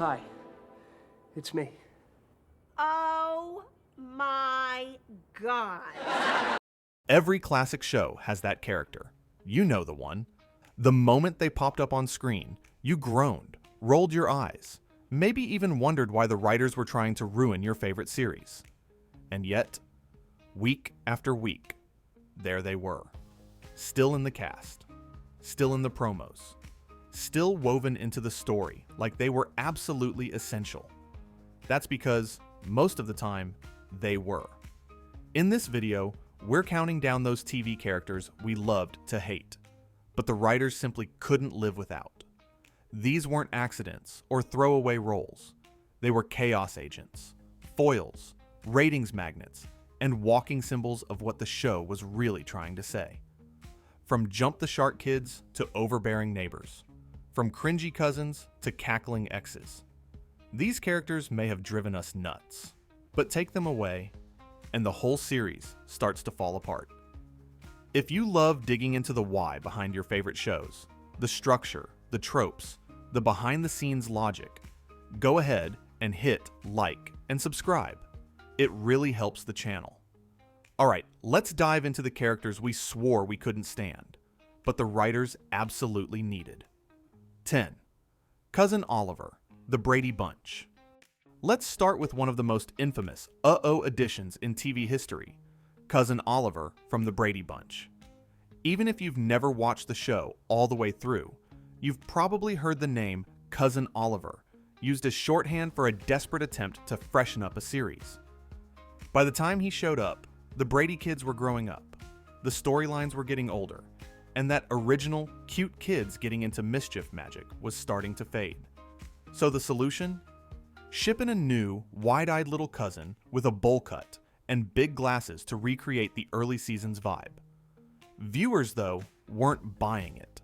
Hi, it's me. Oh my God. Every classic show has that character. You know the one. The moment they popped up on screen, you groaned, rolled your eyes, maybe even wondered why the writers were trying to ruin your favorite series. And yet, week after week, there they were. Still in the cast, still in the promos, still woven into the story like they were absolutely essential. That's because, most of the time, they were. In this video, we're counting down those TV characters we loved to hate, but the writers simply couldn't live without. These weren't accidents or throwaway roles. They were chaos agents, foils, ratings magnets, and walking symbols of what the show was really trying to say. From Jump the Shark kids to overbearing neighbors, from cringy cousins to cackling exes. These characters may have driven us nuts, but take them away, and the whole series starts to fall apart. If you love digging into the why behind your favorite shows, the structure, the tropes, the behind-the-scenes logic, go ahead and hit like and subscribe. It really helps the channel. Alright, let's dive into the characters we swore we couldn't stand, but the writers absolutely needed. 10. Cousin Oliver, the Brady Bunch. Let's start with one of the most infamous uh-oh additions in TV history, Cousin Oliver from the Brady Bunch. Even if you've never watched the show all the way through, you've probably heard the name Cousin Oliver used as shorthand for a desperate attempt to freshen up a series. By the time he showed up, the Brady kids were growing up, the storylines were getting older, and that original, cute kids getting into mischief magic was starting to fade. So the solution? Ship in a new, wide-eyed little cousin with a bowl cut and big glasses to recreate the early season's vibe. Viewers, though, weren't buying it.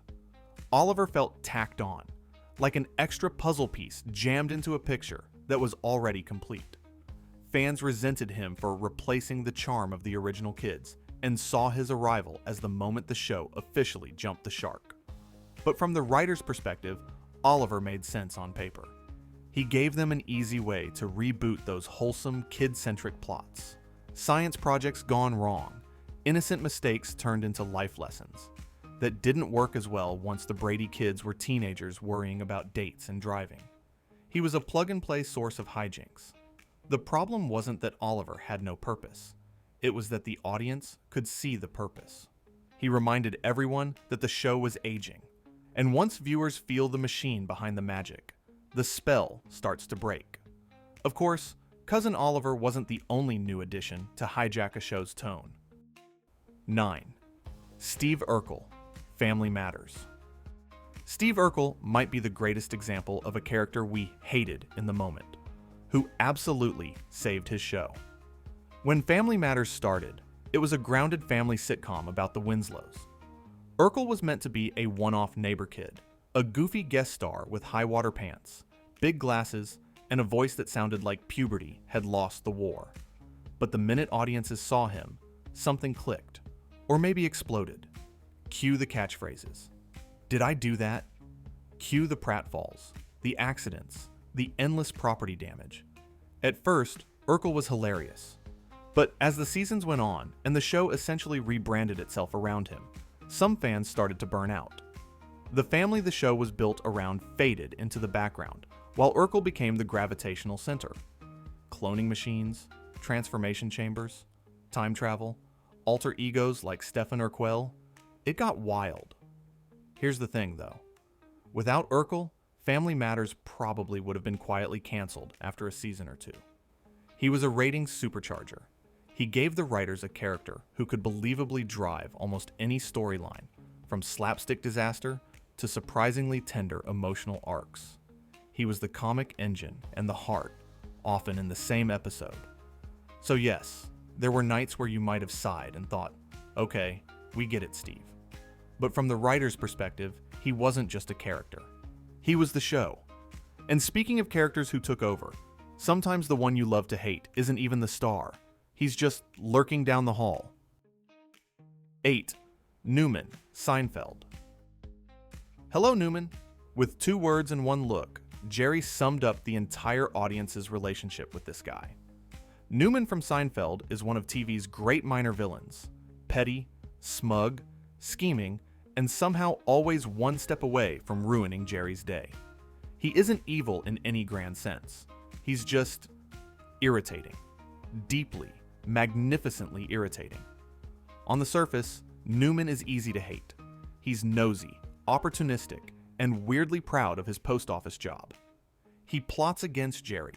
Oliver felt tacked on, like an extra puzzle piece jammed into a picture that was already complete. Fans resented him for replacing the charm of the original kids and saw his arrival as the moment the show officially jumped the shark. But from the writer's perspective, Oliver made sense on paper. He gave them an easy way to reboot those wholesome, kid-centric plots. Science projects gone wrong, innocent mistakes turned into life lessons that didn't work as well once the Brady kids were teenagers worrying about dates and driving. He was a plug-and-play source of hijinks. The problem wasn't that Oliver had no purpose. It was that the audience could see the purpose. He reminded everyone that the show was aging, and once viewers feel the machine behind the magic, the spell starts to break. Of course, Cousin Oliver wasn't the only new addition to hijack a show's tone. 9. Steve Urkel, Family Matters. Steve Urkel might be the greatest example of a character we hated in the moment, who absolutely saved his show. When Family Matters started, it was a grounded family sitcom about the Winslows. Urkel was meant to be a one-off neighbor kid, a goofy guest star with high-water pants, big glasses, and a voice that sounded like puberty had lost the war. But the minute audiences saw him, something clicked, or maybe exploded. Cue the catchphrases. Did I do that? Cue the pratfalls, the accidents, the endless property damage. At first, Urkel was hilarious. But as the seasons went on and the show essentially rebranded itself around him, some fans started to burn out. The family the show was built around faded into the background, while Urkel became the gravitational center. Cloning machines, transformation chambers, time travel, alter egos like Stefan Urkel, it got wild. Here's the thing, though. Without Urkel, Family Matters probably would have been quietly canceled after a season or two. He was a ratings supercharger. He gave the writers a character who could believably drive almost any storyline, from slapstick disaster to surprisingly tender emotional arcs. He was the comic engine and the heart, often in the same episode. So yes, there were nights where you might have sighed and thought, okay, we get it, Steve. But from the writer's perspective, he wasn't just a character. He was the show. And speaking of characters who took over, sometimes the one you love to hate isn't even the star. He's just lurking down the hall. 8. Newman, Seinfeld. Hello, Newman. With 2 words and 1 look, Jerry summed up the entire audience's relationship with this guy. Newman from Seinfeld is one of TV's great minor villains. Petty, smug, scheming, and somehow always one step away from ruining Jerry's day. He isn't evil in any grand sense. He's just irritating. Deeply, magnificently irritating. On the surface, Newman is easy to hate. He's nosy, opportunistic, and weirdly proud of his post office job. He plots against Jerry,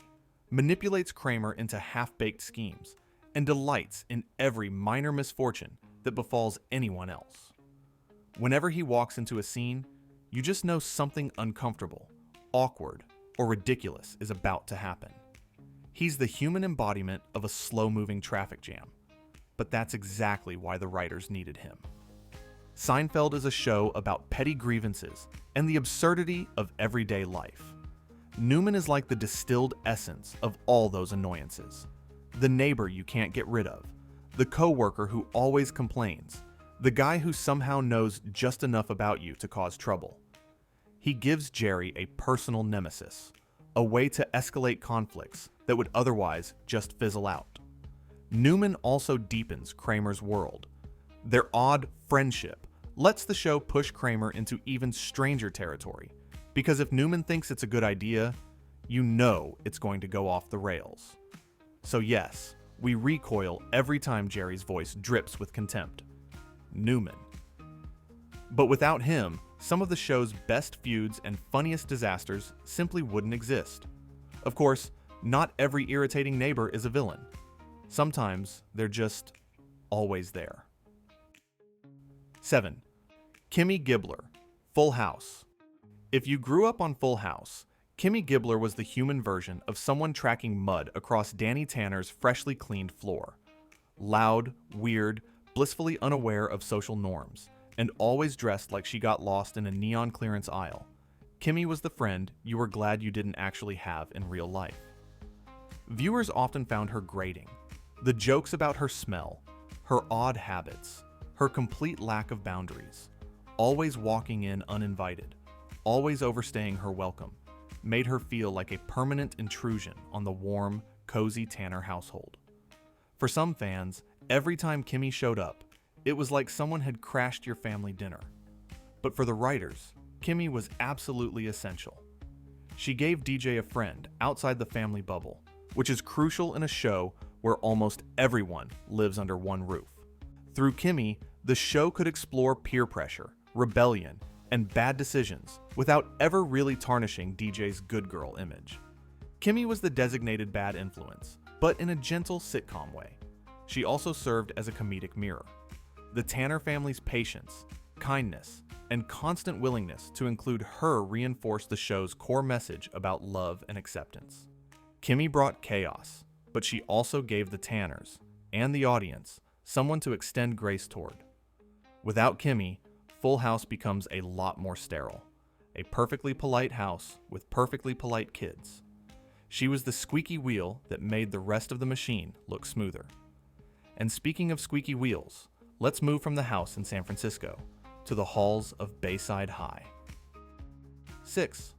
manipulates Kramer into half-baked schemes, and delights in every minor misfortune that befalls anyone else. Whenever he walks into a scene, you just know something uncomfortable, awkward, or ridiculous is about to happen. He's the human embodiment of a slow-moving traffic jam, but that's exactly why the writers needed him. Seinfeld is a show about petty grievances and the absurdity of everyday life. Newman is like the distilled essence of all those annoyances. The neighbor you can't get rid of, the coworker who always complains, the guy who somehow knows just enough about you to cause trouble. He gives Jerry a personal nemesis, a way to escalate conflicts that would otherwise just fizzle out. Newman also deepens Kramer's world. Their odd friendship lets the show push Kramer into even stranger territory, because if Newman thinks it's a good idea, you know it's going to go off the rails. So yes, we recoil every time Jerry's voice drips with contempt. Newman. But without him, some of the show's best feuds and funniest disasters simply wouldn't exist. Of course, not every irritating neighbor is a villain. Sometimes they're just always there. 7. Kimmy Gibbler, Full House. If you grew up on Full House, Kimmy Gibbler was the human version of someone tracking mud across Danny Tanner's freshly cleaned floor. Loud, weird, blissfully unaware of social norms, and always dressed like she got lost in a neon clearance aisle. Kimmy was the friend you were glad you didn't actually have in real life. Viewers often found her grating. The jokes about her smell, her odd habits, her complete lack of boundaries, always walking in uninvited, always overstaying her welcome, made her feel like a permanent intrusion on the warm, cozy Tanner household. For some fans, every time Kimmy showed up, it was like someone had crashed your family dinner. But for the writers, Kimmy was absolutely essential. She gave DJ a friend outside the family bubble, which is crucial in a show where almost everyone lives under one roof. Through Kimmy, the show could explore peer pressure, rebellion, and bad decisions without ever really tarnishing DJ's good girl image. Kimmy was the designated bad influence, but in a gentle sitcom way. She also served as a comedic mirror. The Tanner family's patience, kindness, and constant willingness to include her reinforced the show's core message about love and acceptance. Kimmy brought chaos, but she also gave the Tanners, and the audience, someone to extend grace toward. Without Kimmy, Full House becomes a lot more sterile. A perfectly polite house with perfectly polite kids. She was the squeaky wheel that made the rest of the machine look smoother. And speaking of squeaky wheels, let's move from the house in San Francisco to the halls of Bayside High. 6.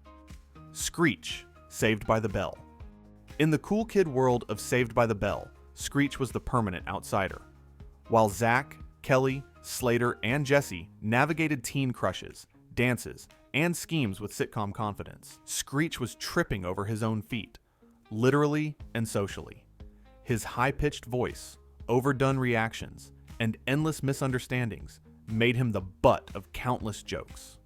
Screech, Saved by the Bell. In the cool kid world of Saved by the Bell, Screech was the permanent outsider. While Zach, Kelly, Slater, and Jesse navigated teen crushes, dances, and schemes with sitcom confidence, Screech was tripping over his own feet, literally and socially. His high-pitched voice, overdone reactions, and endless misunderstandings made him the butt of countless jokes.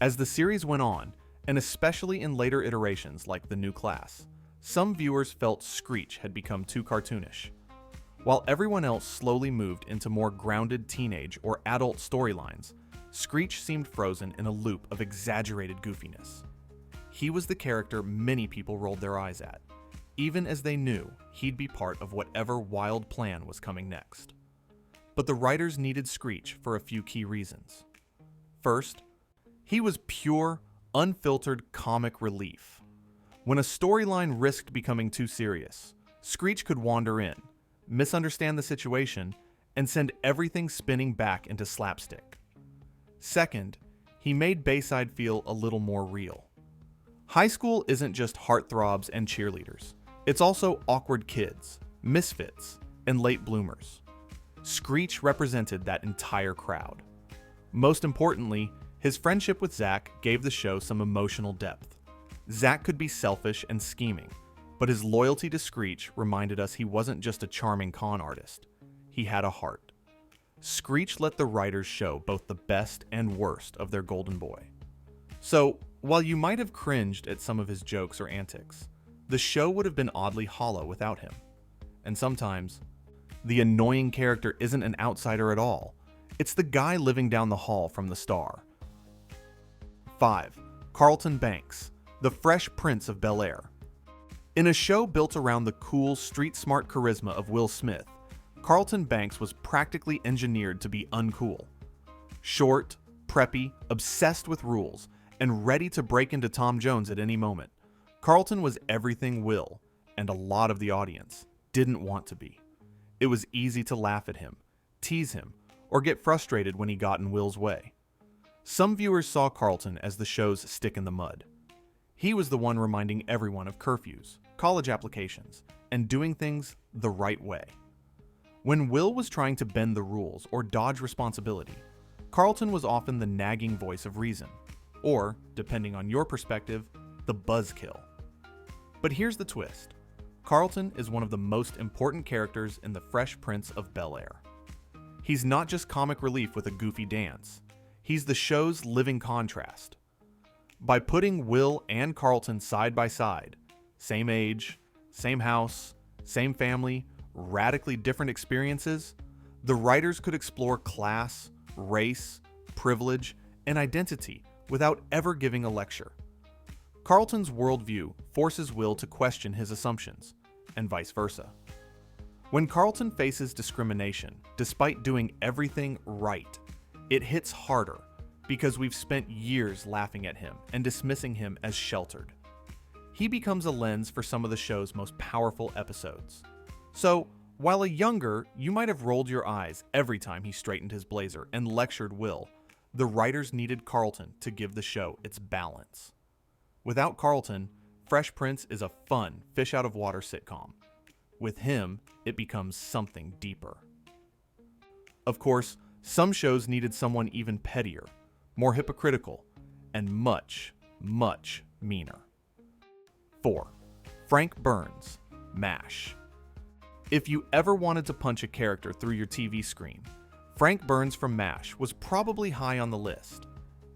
As the series went on, and especially in later iterations like The New Class, some viewers felt Screech had become too cartoonish. While everyone else slowly moved into more grounded teenage or adult storylines, Screech seemed frozen in a loop of exaggerated goofiness. He was the character many people rolled their eyes at, even as they knew he'd be part of whatever wild plan was coming next. But the writers needed Screech for a few key reasons. First, he was pure, unfiltered comic relief. When a storyline risked becoming too serious, Screech could wander in, misunderstand the situation, and send everything spinning back into slapstick. Second, he made Bayside feel a little more real. High school isn't just heartthrobs and cheerleaders. It's also awkward kids, misfits, and late bloomers. Screech represented that entire crowd. Most importantly, his friendship with Zach gave the show some emotional depth. Zach could be selfish and scheming, but his loyalty to Screech reminded us he wasn't just a charming con artist. He had a heart. Screech let the writers show both the best and worst of their golden boy. So, while you might have cringed at some of his jokes or antics, the show would have been oddly hollow without him. And sometimes, the annoying character isn't an outsider at all. It's the guy living down the hall from the star. 5. Carlton Banks, the Fresh Prince of Bel-Air. In a show built around the cool, street-smart charisma of Will Smith, Carlton Banks was practically engineered to be uncool. Short, preppy, obsessed with rules, and ready to break into Tom Jones at any moment, Carlton was everything Will, and a lot of the audience, didn't want to be. It was easy to laugh at him, tease him, or get frustrated when he got in Will's way. Some viewers saw Carlton as the show's stick in the mud. He was the one reminding everyone of curfews, college applications, and doing things the right way. When Will was trying to bend the rules or dodge responsibility, Carlton was often the nagging voice of reason, or, depending on your perspective, the buzzkill. But here's the twist. Carlton is one of the most important characters in The Fresh Prince of Bel-Air. He's not just comic relief with a goofy dance. He's the show's living contrast. By putting Will and Carlton side by side, same age, same house, same family, radically different experiences, the writers could explore class, race, privilege, and identity without ever giving a lecture. Carlton's worldview forces Will to question his assumptions, and vice versa. When Carlton faces discrimination, despite doing everything right, it hits harder because we've spent years laughing at him and dismissing him as sheltered. He becomes a lens for some of the show's most powerful episodes. So, while a younger, you might have rolled your eyes every time he straightened his blazer and lectured Will, the writers needed Carlton to give the show its balance. Without Carlton, Fresh Prince is a fun, fish-out-of-water sitcom. With him, it becomes something deeper. Of course, some shows needed someone even pettier, more hypocritical, and much, much meaner. 4. Frank Burns, MASH. If you ever wanted to punch a character through your TV screen, Frank Burns from MASH was probably high on the list.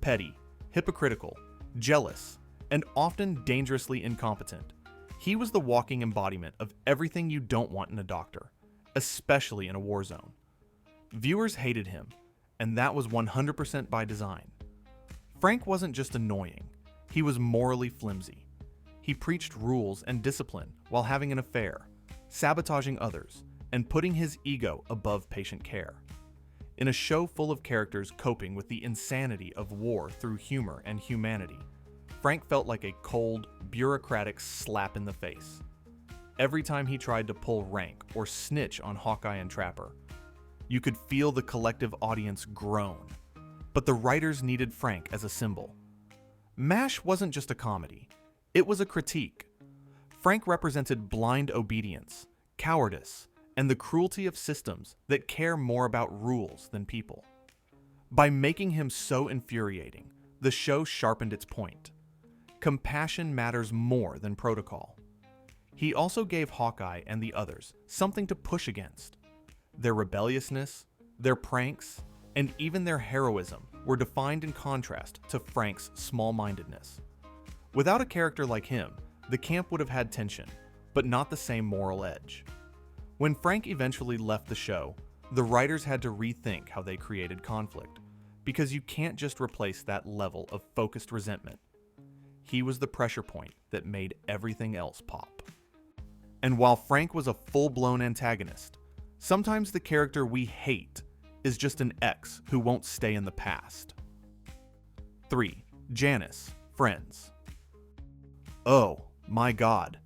Petty, hypocritical, jealous, and often dangerously incompetent. He was the walking embodiment of everything you don't want in a doctor, especially in a war zone. Viewers hated him, and that was 100% by design. Frank wasn't just annoying, he was morally flimsy. He preached rules and discipline while having an affair, sabotaging others, and putting his ego above patient care. In a show full of characters coping with the insanity of war through humor and humanity, Frank felt like a cold, bureaucratic slap in the face. Every time he tried to pull rank or snitch on Hawkeye and Trapper, you could feel the collective audience groan. But the writers needed Frank as a symbol. MASH wasn't just a comedy, it was a critique. Frank represented blind obedience, cowardice, and the cruelty of systems that care more about rules than people. By making him so infuriating, the show sharpened its point. Compassion matters more than protocol. He also gave Hawkeye and the others something to push against. Their rebelliousness, their pranks, and even their heroism were defined in contrast to Frank's small-mindedness. Without a character like him, the camp would have had tension, but not the same moral edge. When Frank eventually left the show, the writers had to rethink how they created conflict, because you can't just replace that level of focused resentment. He was the pressure point that made everything else pop. And while Frank was a full-blown antagonist, sometimes the character we hate is just an ex who won't stay in the past. 3. Janice, Friends. Oh, my God.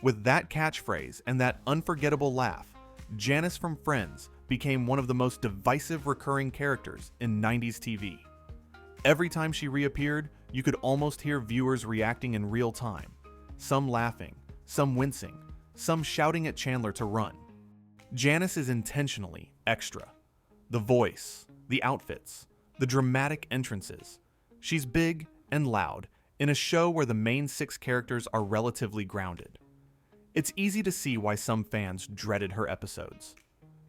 With that catchphrase and that unforgettable laugh, Janice from Friends became one of the most divisive recurring characters in 90s TV. Every time she reappeared, you could almost hear viewers reacting in real time. Some laughing, some wincing, some shouting at Chandler to run. Janice is intentionally extra. The voice, the outfits, the dramatic entrances. She's big and loud in a show where the main 6 characters are relatively grounded. It's easy to see why some fans dreaded her episodes.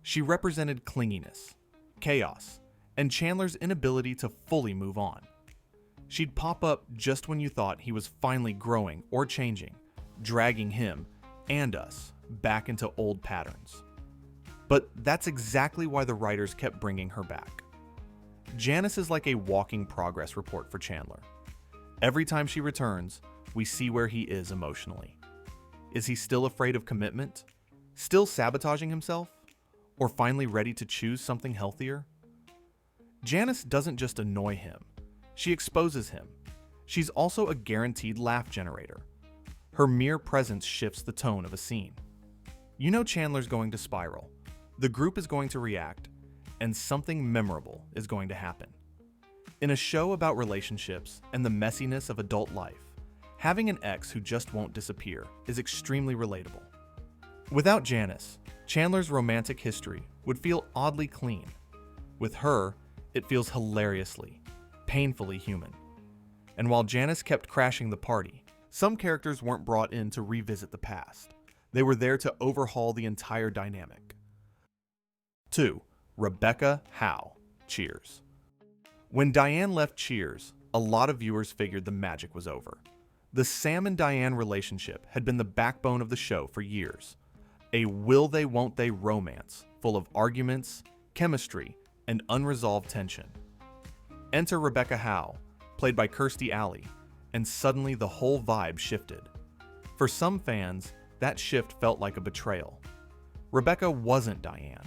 She represented clinginess, chaos, and Chandler's inability to fully move on. She'd pop up just when you thought he was finally growing or changing, dragging him and us back into old patterns. But that's exactly why the writers kept bringing her back. Janice is like a walking progress report for Chandler. Every time she returns, we see where he is emotionally. Is he still afraid of commitment? Still sabotaging himself? Or finally ready to choose something healthier? Janice doesn't just annoy him, she exposes him. She's also a guaranteed laugh generator. Her mere presence shifts the tone of a scene. You know Chandler's going to spiral, the group is going to react, and something memorable is going to happen. In a show about relationships and the messiness of adult life, having an ex who just won't disappear is extremely relatable. Without Janice, Chandler's romantic history would feel oddly clean. With her, it feels hilariously, painfully human. And while Janice kept crashing the party, some characters weren't brought in to revisit the past. They were there to overhaul the entire dynamic. 2. Rebecca Howe, Cheers. When Diane left Cheers, a lot of viewers figured the magic was over. The Sam and Diane relationship had been the backbone of the show for years. A will-they-won't-they romance full of arguments, chemistry, and unresolved tension. Enter Rebecca Howe, played by Kirstie Alley, and suddenly the whole vibe shifted. For some fans, that shift felt like a betrayal. Rebecca wasn't Diane.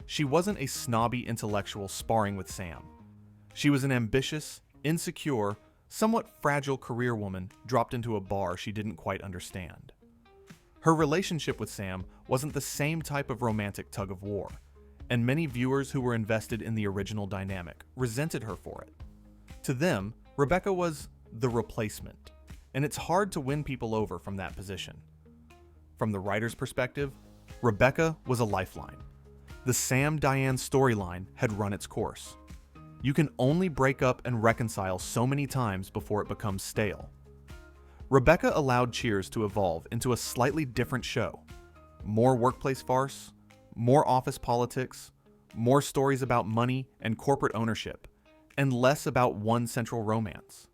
She wasn't a snobby intellectual sparring with Sam. She was an ambitious, insecure, somewhat fragile career woman dropped into a bar she didn't quite understand. Her relationship with Sam wasn't the same type of romantic tug-of-war, and many viewers who were invested in the original dynamic resented her for it. To them, Rebecca was the replacement, and it's hard to win people over from that position. From the writer's perspective, Rebecca was a lifeline. The Sam-Diane storyline had run its course. You can only break up and reconcile so many times before it becomes stale. Rebecca allowed Cheers to evolve into a slightly different show. More workplace farce, more office politics, more stories about money and corporate ownership, and less about one central romance.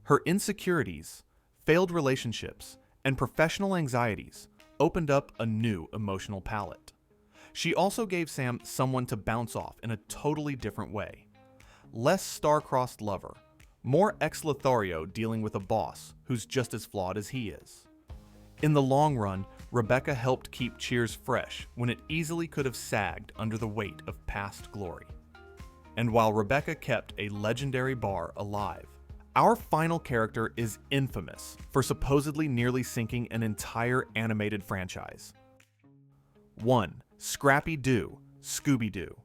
Her insecurities, failed relationships, and professional anxieties opened up a new emotional palette. She also gave Sam someone to bounce off in a totally different way. Less star-crossed lover, more ex-Lothario dealing with a boss who's just as flawed as he is. In the long run, Rebecca helped keep Cheers fresh when it easily could have sagged under the weight of past glory. And while Rebecca kept a legendary bar alive, our final character is infamous for supposedly nearly sinking an entire animated franchise. 1. Scrappy-Doo, Scooby-Doo.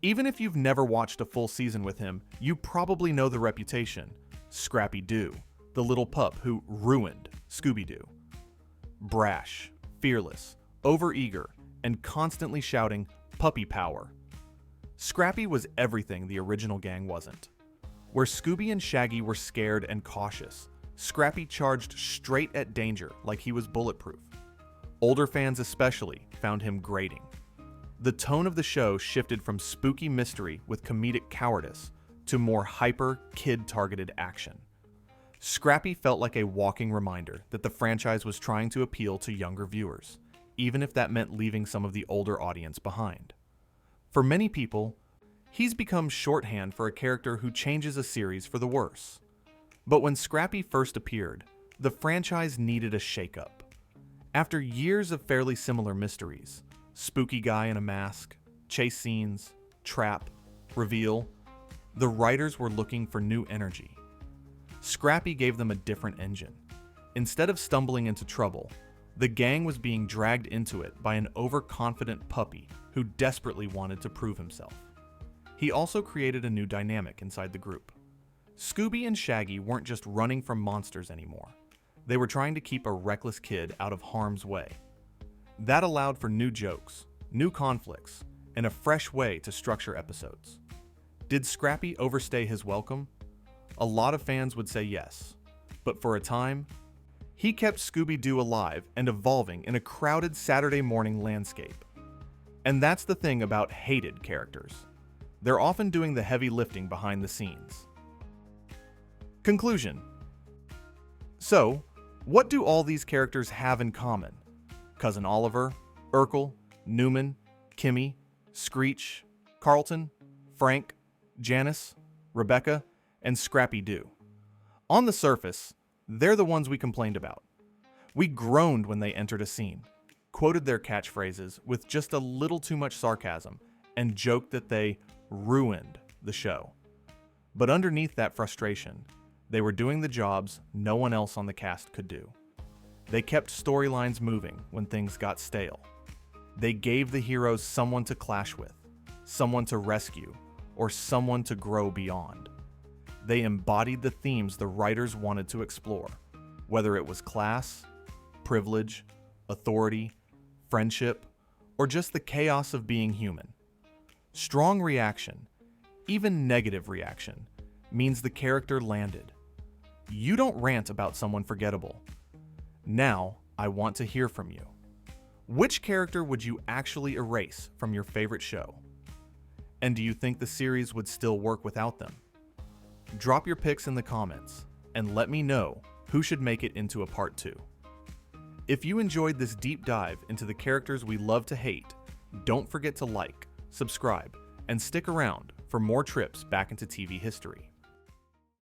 Even if you've never watched a full season with him, you probably know the reputation. Scrappy-Doo, the little pup who ruined Scooby-Doo. Brash, fearless, overeager, and constantly shouting, "Puppy power." Scrappy was everything the original gang wasn't. Where Scooby and Shaggy were scared and cautious, Scrappy charged straight at danger like he was bulletproof. Older fans especially found him grating. The tone of the show shifted from spooky mystery with comedic cowardice to more hyper, kid-targeted action. Scrappy felt like a walking reminder that the franchise was trying to appeal to younger viewers, even if that meant leaving some of the older audience behind. For many people, he's become shorthand for a character who changes a series for the worse. But when Scrappy first appeared, the franchise needed a shakeup. After years of fairly similar mysteries, spooky guy in a mask, chase scenes, trap, reveal, the writers were looking for new energy. Scrappy gave them a different engine. Instead of stumbling into trouble, the gang was being dragged into it by an overconfident puppy who desperately wanted to prove himself. He also created a new dynamic inside the group. Scooby and Shaggy weren't just running from monsters anymore. They were trying to keep a reckless kid out of harm's way. That allowed for new jokes, new conflicts, and a fresh way to structure episodes. Did Scrappy overstay his welcome? A lot of fans would say yes, but for a time, he kept Scooby-Doo alive and evolving in a crowded Saturday morning landscape. And that's the thing about hated characters. They're often doing the heavy lifting behind the scenes. Conclusion. So, what do all these characters have in common? Cousin Oliver, Urkel, Newman, Kimmy, Screech, Carlton, Frank, Janice, Rebecca, and Scrappy-Doo. On the surface, they're the ones we complained about. We groaned when they entered a scene, quoted their catchphrases with just a little too much sarcasm, and joked that they ruined the show. But underneath that frustration, they were doing the jobs no one else on the cast could do. They kept storylines moving when things got stale. They gave the heroes someone to clash with, someone to rescue, or someone to grow beyond. They embodied the themes the writers wanted to explore, whether it was class, privilege, authority, friendship, or just the chaos of being human. Strong reaction, even negative reaction, means the character landed. You don't rant about someone forgettable. Now, I want to hear from you. Which character would you actually erase from your favorite show? And do you think the series would still work without them? Drop your picks in the comments and let me know who should make it into a part 2. If you enjoyed this deep dive into the characters we love to hate, don't forget to like, subscribe, and stick around for more trips back into TV history.